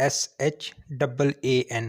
ROSHAAN،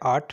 8